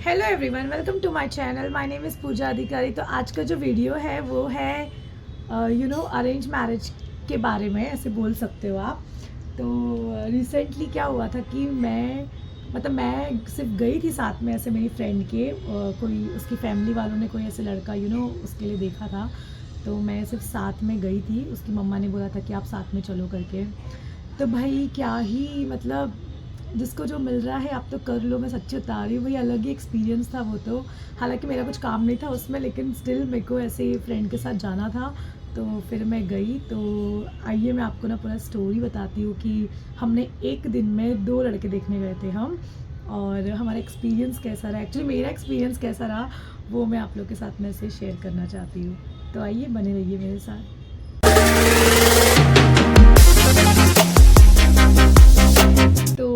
Hello everyone, welcome to my channel. My name is Pooja Adhikari. तो आज का जो वीडियो है वो है अरेंज मैरिज के बारे में, ऐसे बोल सकते हो आप। तो रिसेंटली क्या हुआ था कि मैं सिर्फ गई थी साथ में, ऐसे मेरी फ्रेंड के कोई उसकी फैमिली वालों ने कोई ऐसे लड़का उसके लिए देखा था। तो मैं सिर्फ साथ में गई थी, उसकी मम्मा ने बोला था कि आप साथ में चलो करके। तो भाई क्या ही जिसको जो मिल रहा है आप तो कर लो, मैं सच्ची बता रही हूँ भाई, अलग ही एक्सपीरियंस था वो तो। हालांकि मेरा कुछ काम नहीं था उसमें, लेकिन स्टिल मेरे को ऐसे ही फ्रेंड के साथ जाना था, तो फिर मैं गई। तो आइए मैं आपको ना पूरा स्टोरी बताती हूँ कि हमने एक दिन में 2 लड़के देखने गए थे हम, और हमारा एक्सपीरियंस कैसा रहा। एक्चुअली मेरा एक्सपीरियंस कैसा रहा वो मैं आप लोग के साथ में से शेयर करना चाहती हूँ। तो आइए बने रहिए मेरे साथ। तो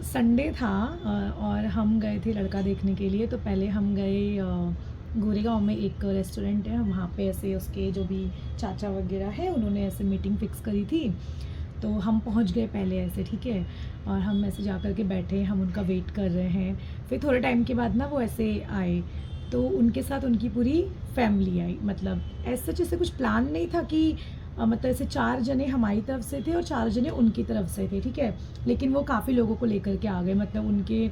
संडे था और हम गए थे लड़का देखने के लिए। तो पहले हम गए गोरेगांव में एक रेस्टोरेंट है, वहाँ पे ऐसे उसके जो भी चाचा वगैरह है उन्होंने ऐसे मीटिंग फ़िक्स करी थी। तो हम पहुँच गए पहले ऐसे, ठीक है। और हम ऐसे जा कर के बैठे, हम उनका वेट कर रहे हैं। फिर थोड़े टाइम के बाद ना वो ऐसे आए, तो उनके साथ उनकी पूरी फैमिली आई। मतलब ऐसा जैसे कुछ प्लान नहीं था कि मतलब ऐसे 4 जने हमारी तरफ से थे और 4 जने उनकी तरफ से थे, ठीक है। लेकिन वो काफ़ी लोगों को लेकर के आ गए, मतलब उनके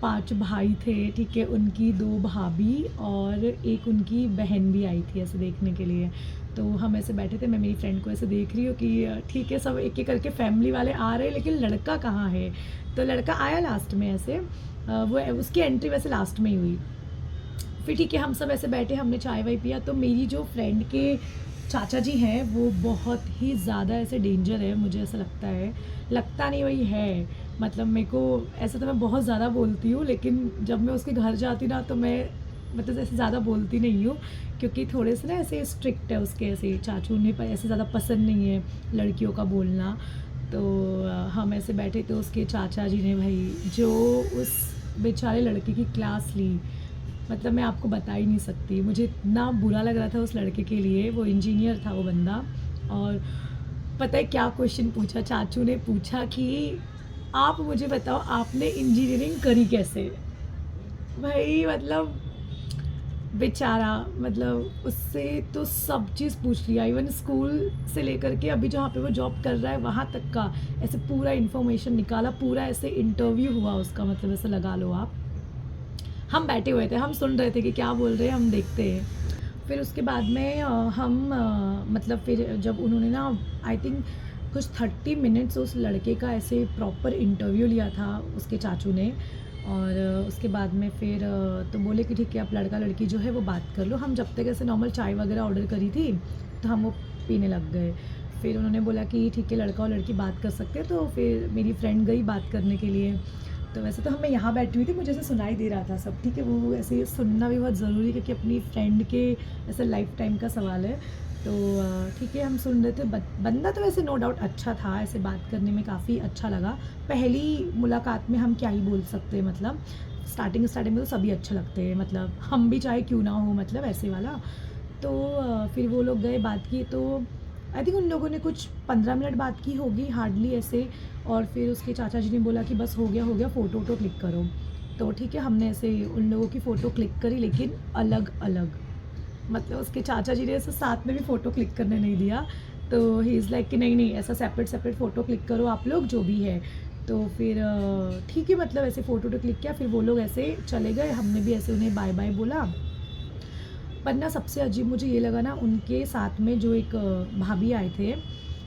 5 भाई थे, ठीक है। उनकी 2 भाभी और एक उनकी बहन भी आई थी ऐसे देखने के लिए। तो हम ऐसे बैठे थे, मैं मेरी फ्रेंड को ऐसे देख रही हूँ कि ठीक है सब एक एक करके फैमिली वाले आ रहे हैं, लेकिन लड़का कहाँ है। तो लड़का आया लास्ट में ऐसे, वो उसकी एंट्री वैसे लास्ट में ही हुई। फिर ठीक है हम सब ऐसे बैठे, हमने चाय वाय पिया। तो मेरी जो फ्रेंड के चाचा जी हैं वो बहुत ही ज़्यादा ऐसे डेंजर है, मुझे ऐसा लगता है। लगता नहीं वही है, मतलब मेरे को ऐसा तो मैं बहुत ज़्यादा बोलती हूँ, लेकिन जब मैं उसके घर जाती ना तो मैं मतलब ऐसे ज़्यादा बोलती नहीं हूँ, क्योंकि थोड़े से ना ऐसे स्ट्रिक्ट है उसके ऐसे चाचू, उन्हें पर ऐसे ज़्यादा पसंद नहीं है लड़कियों का बोलना। तो हम ऐसे बैठे तो उसके चाचा जी ने भाई जो उस बेचारे लड़के की क्लास ली, मतलब मैं आपको बता ही नहीं सकती। मुझे इतना बुरा लग रहा था उस लड़के के लिए। वो इंजीनियर था वो बंदा, और पता है क्या क्वेश्चन पूछा चाचू ने, पूछा कि आप मुझे बताओ आपने इंजीनियरिंग करी कैसे। भाई मतलब बेचारा, मतलब उससे तो सब चीज़ पूछ लिया, इवन स्कूल से लेकर के अभी जहाँ पे वो जॉब कर रहा है वहाँ तक का ऐसे पूरा इन्फॉर्मेशन निकाला, पूरा ऐसे इंटरव्यू हुआ उसका, मतलब ऐसे लगा लो आप। हम बैठे हुए थे, हम सुन रहे थे कि क्या बोल रहे हैं, हम देखते हैं। फिर उसके बाद में मतलब फिर जब उन्होंने ना आई थिंक कुछ 30 मिनट्स उस लड़के का ऐसे प्रॉपर इंटरव्यू लिया था उसके चाचू ने। और उसके बाद में फिर तो बोले कि ठीक है आप लड़का लड़की जो है वो बात कर लो। हम जब तक ऐसे नॉर्मल चाय वगैरह ऑर्डर करी थी तो हम वो पीने लग गए। फिर उन्होंने बोला कि ठीक है लड़का और लड़की बात कर सकते हैं। तो फिर मेरी फ्रेंड गई बात करने के लिए। तो वैसे तो मैं यहाँ बैठी हुई थी, मुझे ऐसे सुनाई दे रहा था सब, ठीक है। वो ऐसे सुनना भी बहुत ज़रूरी है, क्योंकि अपनी फ्रेंड के ऐसे लाइफ टाइम का सवाल है। तो ठीक है हम सुन रहे थे। बंदा तो वैसे नो डाउट अच्छा था, ऐसे बात करने में काफ़ी अच्छा लगा। पहली मुलाकात में हम क्या ही बोल सकते हैं, मतलब स्टार्टिंग में तो सभी अच्छे लगते हैं, मतलब हम भी चाहे क्यों ना हो, मतलब ऐसे वाला। तो फिर वो लोग गए, बात की। तो आई थिंक उन लोगों ने कुछ 15 मिनट बात की होगी हार्डली ऐसे। और फिर उसके चाचा जी ने बोला कि बस हो गया फ़ोटो वोटो क्लिक करो। तो ठीक है हमने ऐसे उन लोगों की फ़ोटो क्लिक करी, लेकिन अलग अलग, मतलब उसके चाचा जी ने ऐसे साथ में भी फ़ोटो क्लिक करने नहीं दिया। तो ही इज़ लाइक कि नहीं नहीं ऐसा सेपरेट फ़ोटो क्लिक करो आप लोग जो भी है। तो फिर ठीक है, मतलब ऐसे फ़ोटो तो क्लिक किया, फिर वो लोग ऐसे चले गए, हमने भी ऐसे उन्हें बाय बाय बोला। पर ना सबसे अजीब मुझे ये लगा ना, उनके साथ में जो एक भाभी आए थे,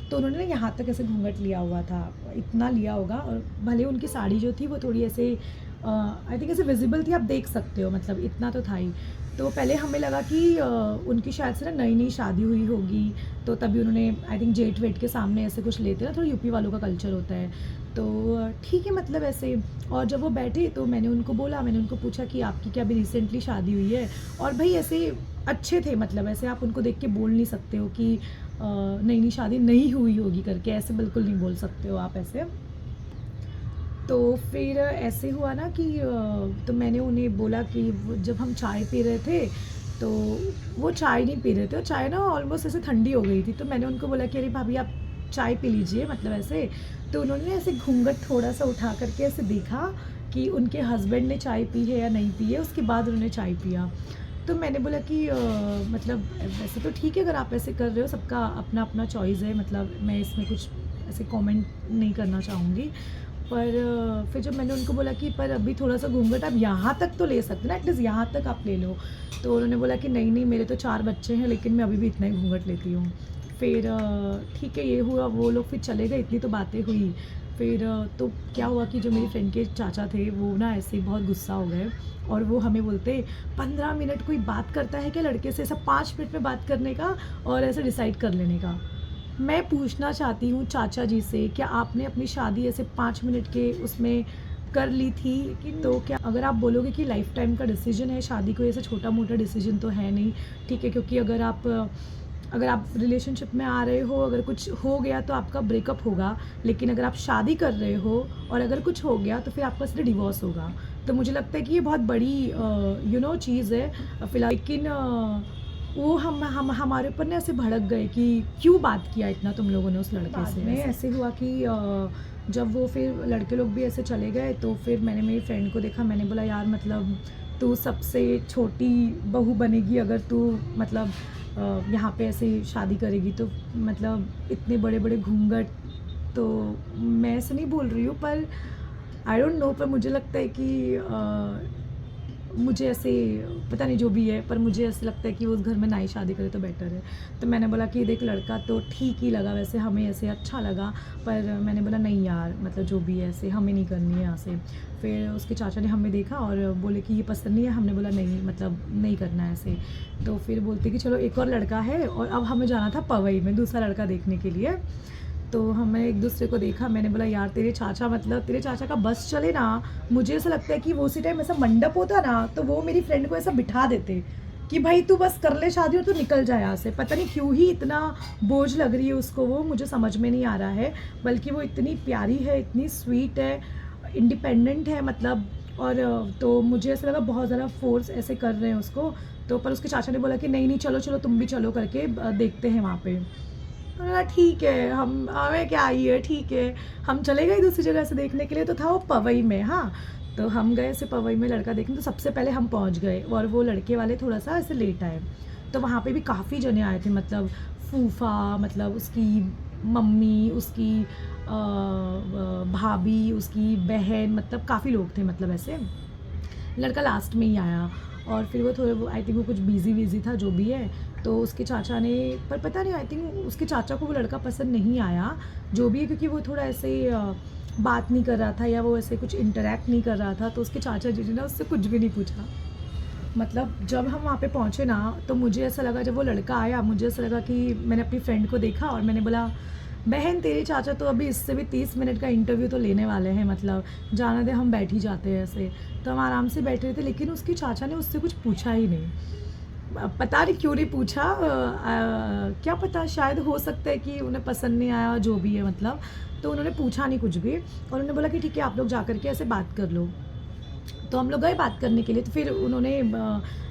तो उन्होंने ना यहाँ तक ऐसे घूंघट लिया हुआ था, इतना लिया होगा। और भले उनकी साड़ी जो थी वो थोड़ी ऐसे आई थिंक ऐसे विजिबल थी, आप देख सकते हो, मतलब इतना तो था ही। तो पहले हमें लगा कि उनकी शायद से ना नई नई शादी हुई होगी, तो तभी उन्होंने आई थिंक जेठ वेट के सामने ऐसे कुछ लेते ना, थोड़ा यूपी वालों का कल्चर होता है। तो ठीक है मतलब ऐसे। और जब वो बैठे तो मैंने उनको पूछा कि आपकी क्या अभी रिसेंटली शादी हुई है। और भाई ऐसे अच्छे थे, मतलब ऐसे आप उनको देख के बोल नहीं सकते हो कि नई नई शादी नहीं हुई होगी करके, ऐसे बिल्कुल नहीं बोल सकते हो आप ऐसे। तो फिर ऐसे हुआ ना कि तो मैंने उन्हें बोला कि जब हम चाय पी रहे थे तो वो चाय नहीं पी रहे थे, और चाय ना ऑलमोस्ट ऐसे ठंडी हो गई थी। तो मैंने उनको बोला कि अरे भाभी आप चाय पी लीजिए, मतलब ऐसे। तो उन्होंने ऐसे घूंघट थोड़ा सा उठा करके ऐसे देखा कि उनके हस्बैंड ने चाय पी है या नहीं पी है, उसके बाद उन्होंने चाय पिया। तो मैंने बोला कि मतलब वैसे तो ठीक है अगर आप ऐसे कर रहे हो, सबका अपना अपना चॉइस है, मतलब मैं इसमें कुछ ऐसे कमेंट नहीं करना चाहूँगी। पर फिर जब मैंने उनको बोला कि पर अभी थोड़ा-सा घूंघट आप यहाँ तक तो ले सकते हो ना, एटलीस्ट यहाँ तक आप ले लो। तो उन्होंने बोला कि नहीं, नहीं मेरे तो 4 बच्चे हैं, लेकिन मैं अभी भी इतना ही घूंघट लेती हूँ। फिर ठीक है ये हुआ, वो लोग फिर चले गए, इतनी तो बातें हुई। फिर तो क्या हुआ कि जो मेरी फ्रेंड के चाचा थे वो ना ऐसे ही बहुत गुस्सा हो गए और वो हमें बोलते 15 मिनट कोई बात करता है क्या लड़के से, ऐसा 5 मिनट में बात करने का और ऐसे डिसाइड कर लेने का। मैं पूछना चाहती हूँ चाचा जी से, क्या आपने अपनी शादी ऐसे 5 मिनट के उसमें कर ली थी? तो क्या अगर आप बोलोगे कि लाइफ टाइम का डिसीजन है, शादी कोई ऐसा छोटा मोटा डिसीजन तो है नहीं, ठीक है, क्योंकि अगर आप रिलेशनशिप में आ रहे हो, अगर कुछ हो गया तो आपका ब्रेकअप होगा, लेकिन अगर आप शादी कर रहे हो और अगर कुछ हो गया तो फिर आपका सिर्फ डिवोर्स होगा। तो मुझे लगता है कि ये बहुत बड़ी चीज़ है फिलहाल, लेकिन वो हम हमारे ऊपर ना ऐसे भड़क गए कि क्यों बात किया इतना तुम लोगों ने उस लड़के से। में ऐसे हुआ कि जब वो फिर लड़के लोग भी ऐसे चले गए तो फिर मैंने मेरी फ्रेंड को देखा, मैंने बोला यार मतलब तू सबसे छोटी बहू बनेगी अगर तू मतलब यहाँ पे ऐसे शादी करेगी तो मतलब इतने बड़े बड़े घूंघट। तो मैं ऐसे नहीं बोल रही हूँ पर आई डोंट नो, पर मुझे लगता है कि मुझे ऐसे पता नहीं जो भी है, पर मुझे ऐसे लगता है कि वो उस घर में ना ही शादी करे तो बेटर है। तो मैंने बोला कि देख लड़का तो ठीक ही लगा, वैसे हमें ऐसे अच्छा लगा, पर मैंने बोला नहीं यार मतलब जो भी है ऐसे हमें नहीं करनी है यहाँ से। फिर उसके चाचा ने हमें देखा और बोले कि ये पसंद नहीं है, हमने बोला नहीं मतलब नहीं करना है ऐसे। तो फिर बोलते कि चलो एक और लड़का है और अब हमें जाना था पवई में दूसरा लड़का देखने के लिए। तो हमने एक दूसरे को देखा, मैंने बोला यार तेरे चाचा का बस चले ना, मुझे ऐसा लगता है कि वो उसी टाइम ऐसा मंडप होता ना तो वो मेरी फ्रेंड को ऐसा बिठा देते कि भाई तू बस कर ले शादी और तू निकल जाए यहाँ से। पता नहीं क्यों ही इतना बोझ लग रही है उसको, वो मुझे समझ में नहीं आ रहा है, बल्कि वो इतनी प्यारी है, इतनी स्वीट है, इंडिपेंडेंट है मतलब। और तो मुझे ऐसा लगा बहुत ज़्यादा फोर्स ऐसे कर रहे हैं उसको। तो पर उसके चाचा ने बोला कि नहीं नहीं चलो चलो तुम भी चलो करके देखते हैं वहाँ पे। मैंने कहा ठीक है, हम हमें क्या आई है, ठीक है। हम चले गए दूसरी जगह से देखने के लिए, तो था वो पवई में। हाँ, तो हम गए ऐसे पवई में लड़का देखने, तो सबसे पहले हम पहुंच गए और वो लड़के वाले थोड़ा सा ऐसे लेट आए। तो वहाँ पे भी काफ़ी जने आए थे, मतलब फूफा, मतलब उसकी मम्मी, उसकी भाभी, उसकी बहन, मतलब काफ़ी लोग थे, मतलब ऐसे। लड़का लास्ट में ही आया और फिर वो थोड़े वो आई थिंक वो कुछ बिज़ी था जो भी है। तो उसके चाचा ने, पर पता नहीं आई थिंक उसके चाचा को वो लड़का पसंद नहीं आया जो भी है, क्योंकि वो थोड़ा ऐसे बात नहीं कर रहा था या वो ऐसे कुछ इंटरेक्ट नहीं कर रहा था। तो उसके चाचा जी ने ना उससे कुछ भी नहीं पूछा। मतलब जब हम वहाँ पे पहुँचे ना तो मुझे ऐसा लगा, जब वो लड़का आया मुझे ऐसा लगा कि मैंने अपनी फ्रेंड को देखा और मैंने बोला बहन तेरे चाचा तो अभी इससे भी 30 मिनट का इंटरव्यू तो लेने वाले हैं, मतलब जाना दे, हम बैठ ही जाते हैं ऐसे। तो हम आराम से बैठे थे, लेकिन उसके चाचा ने उससे कुछ पूछा ही नहीं। पता नहीं क्यों नहीं पूछा, क्या पता, शायद हो सकता है कि उन्हें पसंद नहीं आया जो भी है मतलब। तो उन्होंने पूछा नहीं कुछ भी और उन्होंने बोला कि ठीक है आप लोग जा करके ऐसे बात कर लो। तो हम लोग गए बात करने के लिए, तो फिर उन्होंने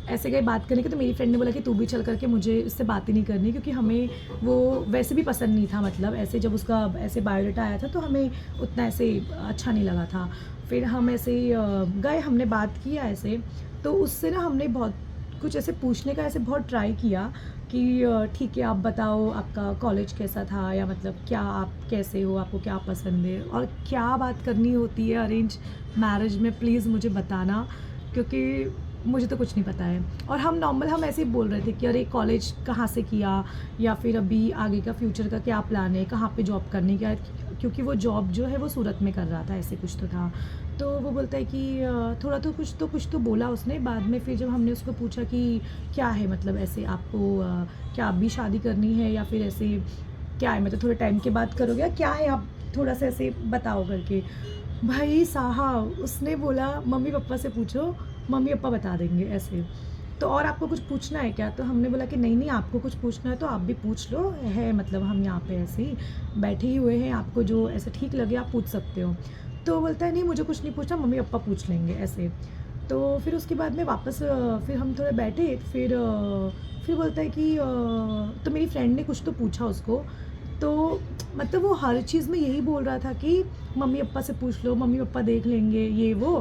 ऐसे गए बात करने के, तो मेरी फ्रेंड ने बोला कि तू भी चल करके, मुझे इससे बात ही नहीं करनी, क्योंकि हमें वो वैसे भी पसंद नहीं था, मतलब ऐसे जब उसका ऐसे बायोडाटा आया था तो हमें उतना ऐसे अच्छा नहीं लगा था। फिर हम ऐसे गए, हमने बात किया ऐसे। तो उससे ना हमने बहुत कुछ ऐसे पूछने का ऐसे बहुत ट्राई किया कि ठीक है आप बताओ आपका कॉलेज कैसा था, या मतलब क्या आप कैसे हो, आपको क्या पसंद है और क्या बात करनी होती है अरेंज मैरिज में, प्लीज़ मुझे बताना, क्योंकि मुझे तो कुछ नहीं पता है। और हम नॉर्मल हम ऐसे ही बोल रहे थे कि अरे कॉलेज कहाँ से किया, या फिर अभी आगे का फ्यूचर का क्या प्लान है, कहाँ पे जॉब करने का, क्योंकि वो जॉब जो है वो सूरत में कर रहा था, ऐसे कुछ तो था। तो वो बोलता है कि थोड़ा तो कुछ तो बोला उसने बाद में। फिर जब हमने उसको पूछा कि क्या है मतलब ऐसे आपको क्या अभी शादी करनी है या फिर ऐसे क्या है, मतलब थोड़े टाइम के बाद करोगे, क्या है आप थोड़ा सा ऐसे बताओ करके। भाई साहब उसने बोला मम्मी पापा से पूछो, मम्मी पापा बता देंगे ऐसे। तो और आपको कुछ पूछना है क्या? तो हमने बोला कि नहीं नहीं आपको कुछ पूछना है तो आप भी पूछ लो, है मतलब हम यहाँ पे ऐसे ही बैठे ही हुए हैं, आपको जो ऐसे ठीक लगे आप पूछ सकते हो। तो बोलता है नहीं मुझे कुछ नहीं पूछना, मम्मी पापा पूछ लेंगे ऐसे। तो फिर उसके बाद में वापस फिर हम थोड़े बैठे, फिर बोलता है कि तो मेरी फ्रेंड ने कुछ तो पूछा उसको। तो मतलब वो हर चीज़ में यही बोल रहा था कि मम्मी पापा से पूछ लो, मम्मी पापा देख लेंगे ये वो।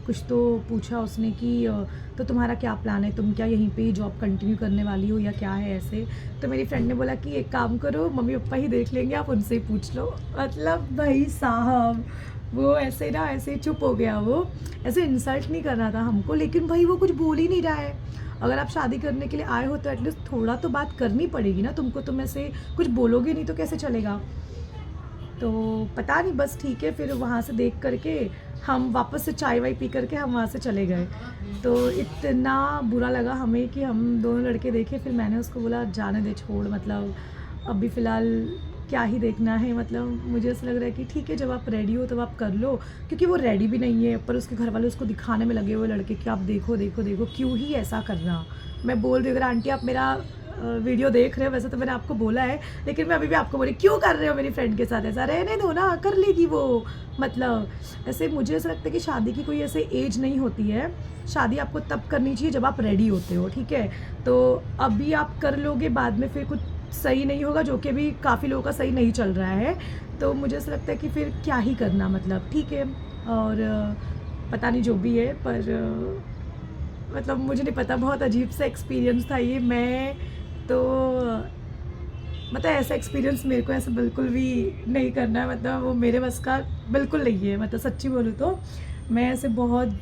कुछ तो पूछा उसने कि तो तुम्हारा क्या प्लान है, तुम क्या यहीं पे ही जॉब कंटिन्यू करने वाली हो या क्या है ऐसे। तो मेरी फ्रेंड ने बोला कि एक काम करो, मम्मी पापा ही देख लेंगे, आप उनसे ही पूछ लो। मतलब भाई साहब वो ऐसे ना ऐसे चुप हो गया, वो ऐसे इंसल्ट नहीं कर रहा था हमको, लेकिन भाई वो कुछ बोल ही नहीं रहा है। अगर आप शादी करने के लिए आए हो तो एटलीस्ट थोड़ा तो बात करनी पड़ेगी ना तुमको, तुम ऐसे कुछ बोलोगे नहीं तो कैसे चलेगा। तो पता नहीं, बस ठीक है, फिर वहाँ से देख करके हम वापस से चाय वाय पी करके हम वहाँ से चले गए। तो इतना बुरा लगा हमें कि हम दोनों लड़के देखे, फिर मैंने उसको बोला जाने दे, छोड़, मतलब अभी फ़िलहाल क्या ही देखना है। मतलब मुझे ऐसा लग रहा है कि ठीक है, जब आप रेडी हो तब आप कर लो, क्योंकि वो रेडी भी नहीं है, पर उसके घर वाले उसको दिखाने में लगे हुए लड़के कि आप देखो देखो देखो, क्यों ही ऐसा करना। मैं बोल रही हूँ, अगर आंटी आप मेरा वीडियो देख रहे हो, वैसे तो मैंने आपको बोला है, लेकिन मैं अभी भी आपको बोली क्यों कर रहे हो मेरी फ्रेंड के साथ ऐसा, रहने दो ना, कर लेगी वो। मतलब ऐसे मुझे ऐसा लगता है कि शादी की कोई ऐसे एज नहीं होती है, शादी आपको तब करनी चाहिए जब आप रेडी होते हो, ठीक है। तो अभी आप कर लोगे, बाद में फिर कुछ सही नहीं होगा, जो कि अभी काफ़ी लोगों का सही नहीं चल रहा है। तो मुझे ऐसा लगता है कि फिर क्या ही करना, मतलब ठीक है। और पता नहीं जो भी है, पर मतलब मुझे नहीं पता, बहुत अजीब सा एक्सपीरियंस था ये। मैं तो मतलब ऐसा एक्सपीरियंस मेरे को ऐसे बिल्कुल भी नहीं करना है, मतलब वो मेरे बस का बिल्कुल नहीं है। मतलब सच्ची बोलूँ तो मैं ऐसे बहुत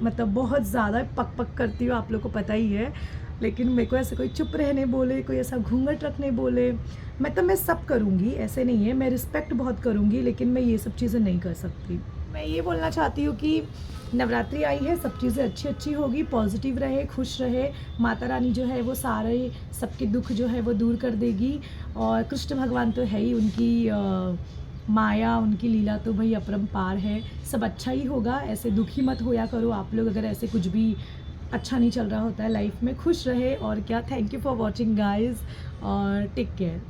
मतलब बहुत ज़्यादा पक पक करती हूँ, आप लोग को पता ही है। लेकिन मेरे को ऐसे कोई चुप रहने बोले, कोई ऐसा घूंघट रखने बोले, मतलब मैं सब करूँगी, ऐसे नहीं है। मैं रिस्पेक्ट बहुत करूँगी, लेकिन मैं ये सब चीज़ें नहीं कर सकती। मैं ये बोलना चाहती हूँ कि नवरात्रि आई है, सब चीज़ें अच्छी अच्छी होगी, पॉजिटिव रहे, खुश रहे। माता रानी जो है वो सारे सबके दुख जो है वो दूर कर देगी। और कृष्ण भगवान तो है ही, उनकी माया, उनकी लीला तो भाई अपरंपार है। सब अच्छा ही होगा, ऐसे दुखी मत होया करो आप लोग, अगर ऐसे कुछ भी अच्छा नहीं चल रहा होता है लाइफ में। खुश रहे और क्या। Thank you for watching guys, और टेक केयर।